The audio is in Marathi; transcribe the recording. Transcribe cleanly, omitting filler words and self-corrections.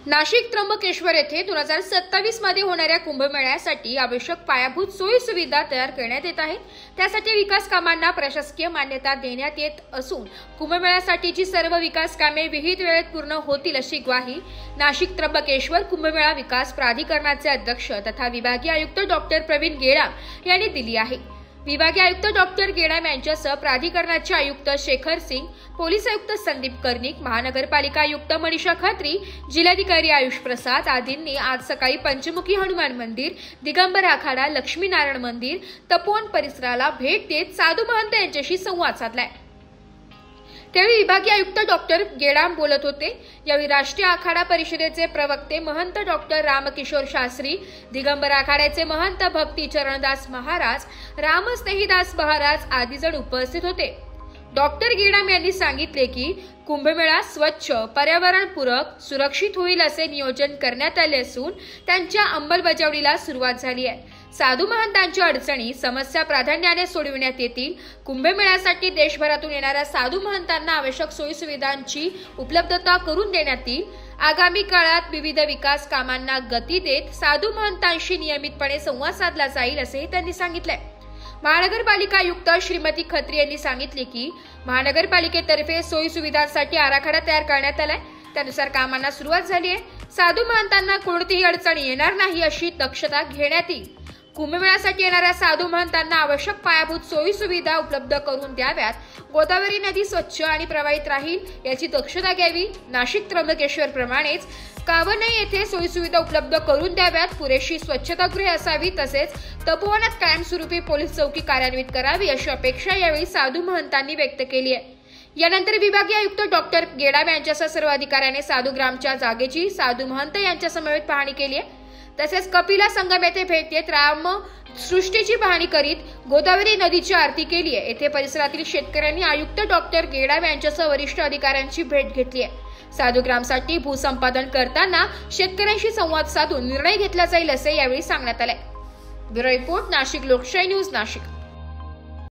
नाशिक त्र्यंबकेश्वर येथे 2027 मध्ये होणाऱ्या कुंभमेळ्यासाठी आवश्यक पायाभूत सोयी सुविधा तयार करण्यात येत आहेत। त्यासाठी विकास कामांना प्रशासकीय मान्यता देण्यात येत असून कुंभमेळ्यासाठीची सर्व विकास कामे विहित वेळेत पूर्ण होतील अशी ग्वाही नाशिक त्र्यंबकेश्वर कुंभमेळा विकास प्राधिकरणाचे अध्यक्ष तथा विभागीय आयुक्त डॉक्टर प्रवीण गेडाम यांनी दिली आहे। विभागीय आयुक्त डॉक्टर गेडाम यांच्यासह प्राधिकरणाचे आयुक्त शेखर सिंग, पोलीस आयुक्त संदीप कर्णिक, महानगरपालिका आयुक्त मनीषा खत्री, जिल्हाधिकारी आयुष प्रसाद आदींनी आज सकाळी पंचमुखी हनुमान मंदिर, दिगंबर आखाडा, लक्ष्मीनारायण मंदिर, तपोवन परिसराला भेट देत साधू महंत यांच्याशी संवाद साधलाय। त्यावेळी विभागीय आयुक्त डॉक्टर गेडाम बोलत होते। यावेळी राष्ट्रीय आखाडा परिषदेचे प्रवक्ते महंत डॉक्टर रामकिशोर शास्त्री, दिगंबर आखाड्याचे महंत भक्ती चरणदास महाराज, रामस्नेहीदास महाराज आदी जण उपस्थित होते। डॉक्टर गेडाम यांनी सांगितले की कुंभमेळा स्वच्छ, पर्यावरणपूरक, सुरक्षित होईल असे नियोजन करण्यात आले असून त्यांच्या अंमलबजावणीला सुरुवात झाली आहे। साधू महंतांच्या अडचणी, समस्या प्राधान्याने सोडविण्यात येतील। कुंभमेळ्यासाठी देशभरातून येणाऱ्या साधू महंतांना आवश्यक सोयी सुविधांची उपलब्धता करून देण्यात येईल। आगामी काळात विविध विकास कामांना गती देत साधू महंतांशी नियमितपणे संवाद साधला जाईल असेही त्यांनी सांगितले। महानगरपालिका आयुक्त श्रीमती खत्री यांनी सांगितले की महानगरपालिकेतर्फे सोयी सुविधांसाठी आराखडा तयार करण्यात आलाय। त्यानुसार कामांना सुरुवात झाली आहे। साधू महंतांना कोणतीही अडचण येणार नाही अशी दक्षता घेण्यात येईल। कुंभमेळ्यासाठी येणाऱ्या साधू महंतांना आवश्यक पायाभूत सोयी सुविधा उपलब्ध करून द्याव्यात। गोदावरी नदी स्वच्छ आणि प्रवाहित राहील याची दक्षता घ्यावी। नाशिक त्र्यंबकेश्वर प्रमाणेच कावनई येथे सोयी सुविधा उपलब्ध करून द्याव्यात। पुरेशी स्वच्छतागृहे असावी, तसेच तपोवनात कायमस्वरूपी पोलीस चौकी कार्यान्वित करावी अशी अपेक्षा यावेळी साधू महंतांनी व्यक्त केली आहे। यानंतर विभागीय आयुक्त डॉक्टर गेडाम यांच्यासह सर्व अधिकाऱ्यांनी साधूग्रामच्या जागेची साधू महंत यांच्या समवेत पाहणी केली आहे। तसेच कपिला संगम येथे भेट देत राम सृष्टीची पाहणी करीत गोदावरी नदीची आरती केली आहे। येथे परिसरातील शेतकऱ्यांनी आयुक्त डॉक्टर गेडाम यांच्यासह वरिष्ठ अधिकाऱ्यांची भेट घेतली आहे। साधूग्रामसाठी भूसंपादन करताना शेतकऱ्यांशी संवाद साधून निर्णय घेतला जाईल असे यावेळी सांगण्यात आले। ब्युरो रिपोर्ट, नाशिक लोकशाही न्यूज, नाशिक।